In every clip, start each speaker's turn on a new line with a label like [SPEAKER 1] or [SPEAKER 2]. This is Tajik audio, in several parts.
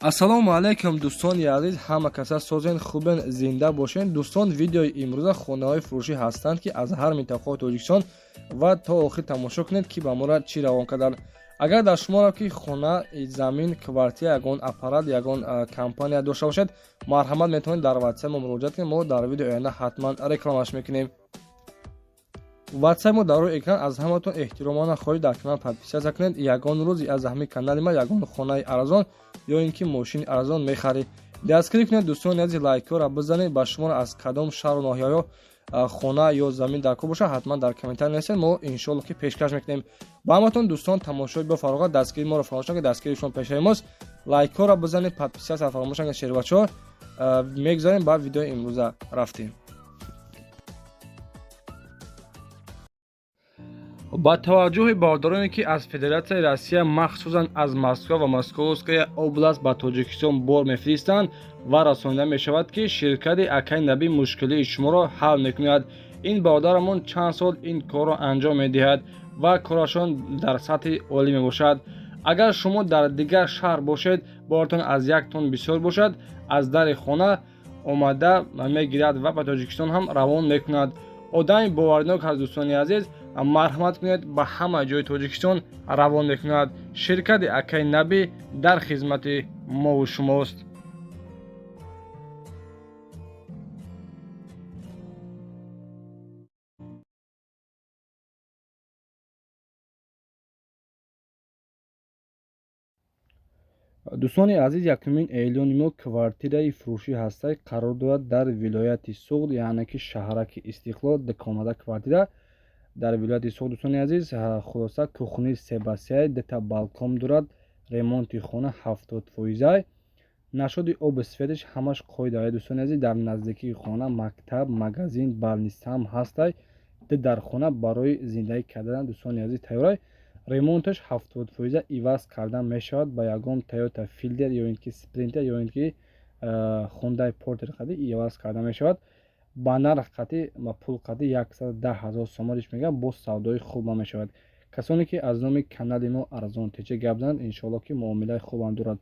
[SPEAKER 1] ассалому алайкум дӯстони азиз, ҳама каса созен хубен, зинда бошен. дӯстон, видеои имрӯза хонаҳои фурӯшӣ ҳастанд ки аз ҳар минтақаҳои Тоҷикистон ва то охир тамошо кунед ки ба моро чӣ равон карданд. агар дар шуморо ки хона, замин, квартира, ягон аппарат, ягон компания дошта бошед, марҳамат метавонед дар ватсап мо муроҷиат кунед. мо дар видеои оянда ҳатман рекламаш мекунем. ватсап мо дар рӯи экран. аз ҳаматон эҳтиромона хоҳиш дар канал подписатсия кунед. ягон рӯзи аз ҳамин канали ма ягон хонаи арзон ё ин ки мошини арзон мехаред, дастгирӣ кунед. дӯстони азиз, лайкҳоро бизанед. ба шуморо аз кадом шаҳру ноҳияҳо хона ё замин дар кор бошад, ҳатман дар комментар нависед. мо иншоалло ки пешкаш мекунем. ба ҳаматон дӯстон, тамошои бафароғат, дастгирии моро фаромӯш накунед. дастгирии шумо пешаи мост. лайкҳоро бизанед, подписатсия фаромӯш накунед. шербачаҳо мегзарем ба видеои имрӯза рафтем. ба таваҷҷӯҳи бардороне ки аз Федератсияи Россия, махсусан аз Москва ва Московская област ба Тоҷикистон бор мефиристанд ва расонида мешавад ки ширкати Акай Наби мушкилии шуморо ҳал мекунад. ин бародарамон чанд сол ин корро анҷом медиҳад ва корашон дар сатҳи олӣ мебошад. агар шумо дар дигар шаҳр бошед, боротон аз 1 тонн бисёр бошад, аз дари хона омада мегирад ва ба Тоҷикистон ҳам равон мекунад. одами боварнок ҳаст. дӯстони азиз, марҳамат кунед, ба ҳама ҷои Тоҷикистон равон мекунад. ширкати Акай Наби дар хизмати мову шумост. дӯстони азиз, 1 июни мо квартираи фурӯшӣ ҳастай қарор дорад дар вилояти Суғд, яъне ки шаҳраки Истиқлол, декомада квартира дар вилояти Суғд. дӯстони азиз, хулоса кухни 3x3 дета балкон дорад. ремонти хона 70%. нашоди оби светиш ҳамаш қоида аст. дӯстони азиз, дар наздикии хона мактаб, магазин, балниста ҳам ҳастай. дар хона барои зиндаги кардан дӯстони азиз тайёр аст. ремонташ 70% иваз карда мешавад ба ягон Toyota Fielder ё ин ки Sprinter ё ин ки Hyundai Porter қади иваз карда мешавад. ба нарх қати пул қади 110 000 сомониш мегӯяд, бо савдои хуб мешавад. касоне ки аз номи канали мо арзон теча гап зананд, иншоалло ки муомилаи хубам дорад.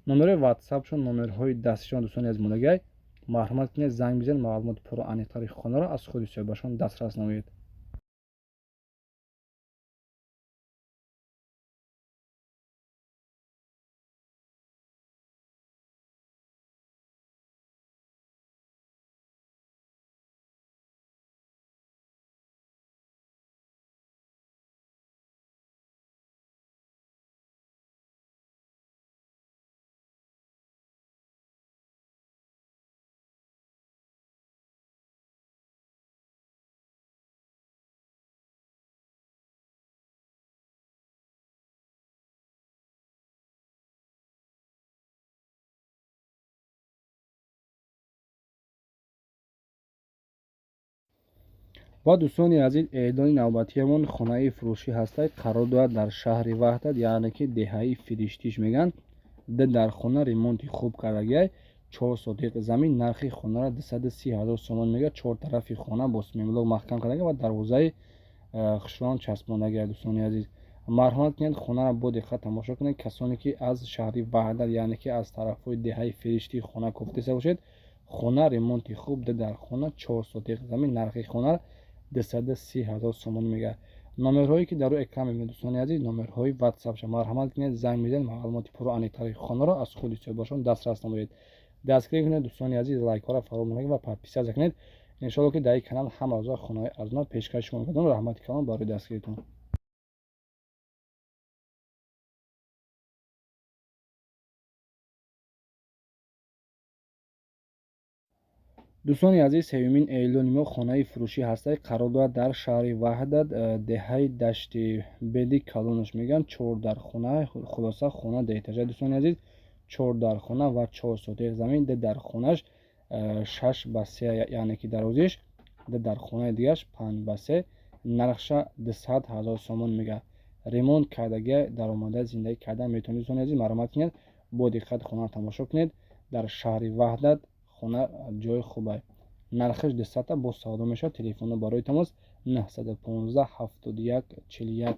[SPEAKER 1] номерои ватсапшон, номерҳои дастишон дӯстони аз мулагай, марҳамат кунед, занг бизанед, маълумоти пурра аниқтари хонаро аз худи соҳибашон дастрас намоед. ва дӯстони азиз, эълони навбатиамон хонаи фурӯшӣ ҳастай қарор дорад дар шаҳри Ваҳдат, яъне ки деҳаи Фириштиш мегӯянд. дар хона ремонти хуб кардагиай. 4 сотиқ замин. нархи хонара 230 000 сомон мегӯяд. 4 тарафи хона бо симемблок маҳкам кардагиай ва дарвозаи хушрон часпондагиай. дӯстони азиз, марҳамат кунед, хонаро бо диққат тамошо кунед. касоне ки аз шаҳри Ваҳдат, яъне ки аз тарафҳои деҳаи Фиришти хона кофтеса бошед, хона ремонти хуб. дар хона 4 сотиқ замин. нархи хонара 230 000 сомон мегӯяд. номерҳое ки дар рӯи экран мебинед, дӯстони азиз, номерҳои ватсапша. марҳамат кунед, занг бизанед, маълумоти пурра аниқтари хонаро аз худи соҳибашон дастрас намоед. дастгирӣ кунед, дӯстони азиз, лайкҳоро фаромӯш накунед ва подписатсия кунед. иншоалло ки дар ин канал ҳама рӯза хонаҳои арзона пешкаши шумо мекунам. раҳмати калон барои дастгиритон. дӯстони азиз, 3 июни мо хонаи фурӯшӣ ҳастай қарор дорад дар шаҳри Ваҳдат, деҳаи дашти Беди Калонаш мегӯянд. 4 дар хона, хулоса хона деэтажа. дӯстони азиз, 4 дар хона ва 4 сотиқ замин. дар хонаш 6x3, яъне ки дарозиш. дар хонаи дигараш 5x3. нархша 200 000 сомон мегӯяд. ремонт кардагиай. даромада зиндаги кардан метавонед. дӯстони азиз, марҳамат кунед, бо диққат хонаро тамошо кунед. дар шаҳри Ваҳдат хона ҷои хуб аст. нархаш 200 бо савдо мешавад. телефонно барои тамос 915 71 41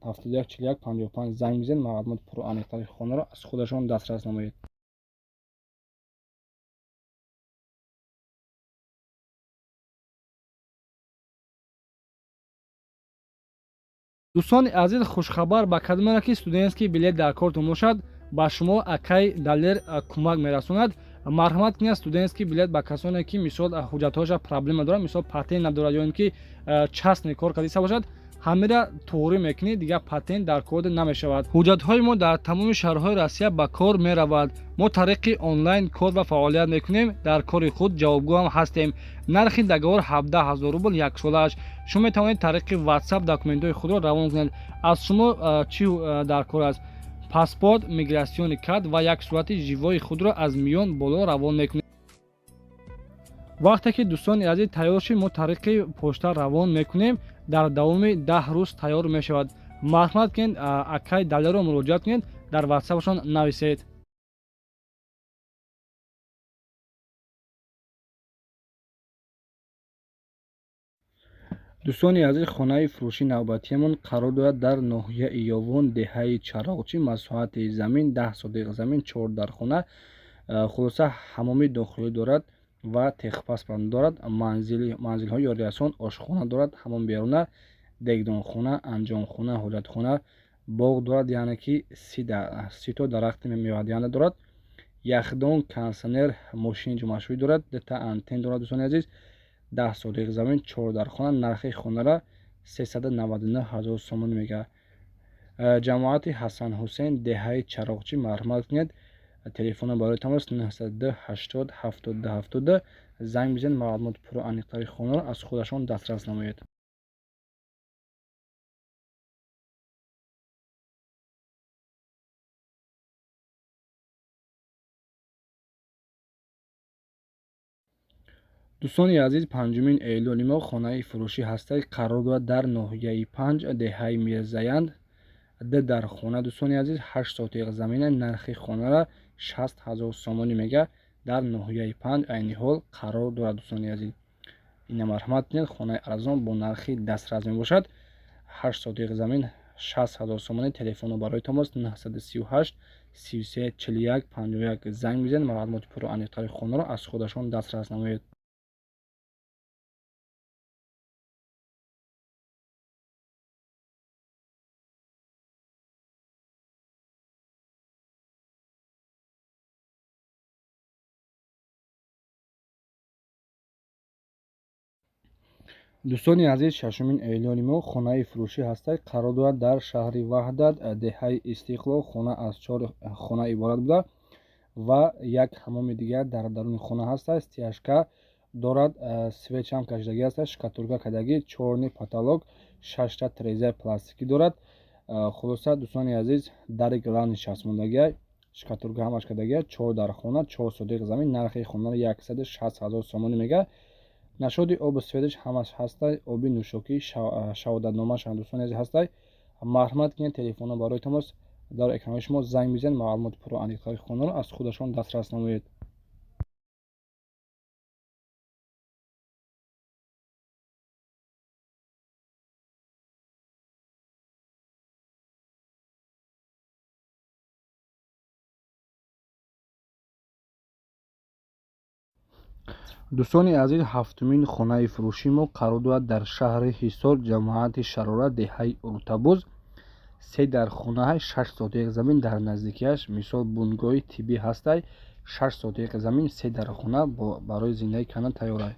[SPEAKER 1] 71 41 55 занг бизанед, маълумоти пурру аниқтари хонаро аз худашон дастрас намоед. дӯстони азиз, хушхабар ба кадомеро ки студентский билет дар кортон бошад, ба шумо акай далер кӯмак мерасонад. марҳамат кинед, студентский билет ба касоне ки мисол ҳуҷҷатҳояша проблема дорад, мисол патент надорад ё ин ки частне кор кардиса бошад, ҳамира тоғрӣ мекунед, дигар патент дар кор намешавад. ҳуҷҷатҳои мо дар тамоми шаҳрҳои Россия ба кор меравад. мо тариқи онлайн кор ва фаъолият мекунем, дар кори худ ҷавобгӯ ҳам ҳастем. нархи договор 17 000 рубл яксолааш. шумо метавонед тариқи WhatsApp документҳои худро равон кунед. аз шумо чӣ дар кор аст? паспорт, миграсиони карт ва як сурати живои худро аз миён боло равон мекунед. вақте ки дӯстони азиз тайёр шид, мо тариқи почта равон мекунем. дар давоми 10 рӯз тайёр мешавад. марҳамат кунед, акай далеро муроҷиат кунед, дар WhatsApp-шон нависед. дӯстони азиз, хонаи фурӯши навбатиамон қарор дорад дар ноҳияи Ёвон, деҳаи Чароғчӣ, масоҳати замин 10 сотиқ замин, 4 дар хона. хулоса ҳамоми дохилӣ дорад ва техпаспорт дорад. манзилҳои ёриясон, ошхона дорад, ҳамон беруна, дегдонхона, анҷомхона, ҳоҷатхона, боғ дорад, яъне ки 30 дарахти мевадиҳанда дорад. яхдон, кондитсионер, мошини ҷомашӯӣ дорад, дата антен дорад. дӯстони азиз, 10 сотиқ замин, 4 дар хона. нархи хонара 399 000 сомон мегӯяд. ҷамоати Ҳасан Ҳусейн, деҳаи Чароғчӣ. марҳамат кунед, телефони барои тамос 902 80 70 70. занг бизанед, маълумоти пурру аниқтари хонаро аз худашон дастрас намоед. дӯстони азиз, 5 июли моҳ хонаи фурӯшӣ ҳастаи қарор дорад дар ноҳияи 5, деҳаи Мирзаянд, дар хона. дӯстони азиз, 8 сотиқ замина. нархи хонара 60 000 сомонӣ мегӯяд. дар ноҳияи 5 айни ҳол қарор дорад. дӯстони азиз, ина марҳамат кунед, хонаи арзон бо нархи дастрас мебошад. 8 сотиқ замин, 60 000 сомонӣ. телефоно барои тамос 938 33 41 51. занг бизанед, маълумоти пурру аниқтари хонаро аз худашон дастрас намоед. дӯстони азиз, 6 июли моҳ хонаи фурӯшӣ ҳастаи қарор дорад дар шаҳри Ваҳдат, деҳаи Истиқлол. хона аз 4 хона иборат буда ва як ҳамоми дигар дар даруни хона ҳастааст. стяжка дорад, свечам кашидагӣ ҳастааст, шкатулка кардагӣ, чорни потолок, 6 тирезаи пластикӣ дорад. хулоса дӯстони азиз, дари главни часпондагӣ, шкатулка ҳамаш кардагӣ, 4 дар хона, 4 сотиқ замин. нархи хонаро 160 000 сомонӣ мегӯяд. нашоди оби светиш ҳамаш ҳастай, оби нӯшокӣ, шаҳодатномашам дӯстони азиз ҳастай. марҳамат кунед, телефоно барои тамос дар экранои шумо. занг бизанед, маълумоти пурру аниқтари хонаро аз худашон дастрас намоед. дӯстони азиз, 7 хонаи фурӯши мо қарор дорад дар шаҳри Ҳисор, ҷамоати Шарора, деҳаи Уртабуз. 3 дар хонаҳай, 6 сотиқ замин. дар наздикиаш мисол бунгоҳи тиббӣ ҳастай, 6 сотиқ замин, 3 дар хона барои зиндаги кана тайёрай.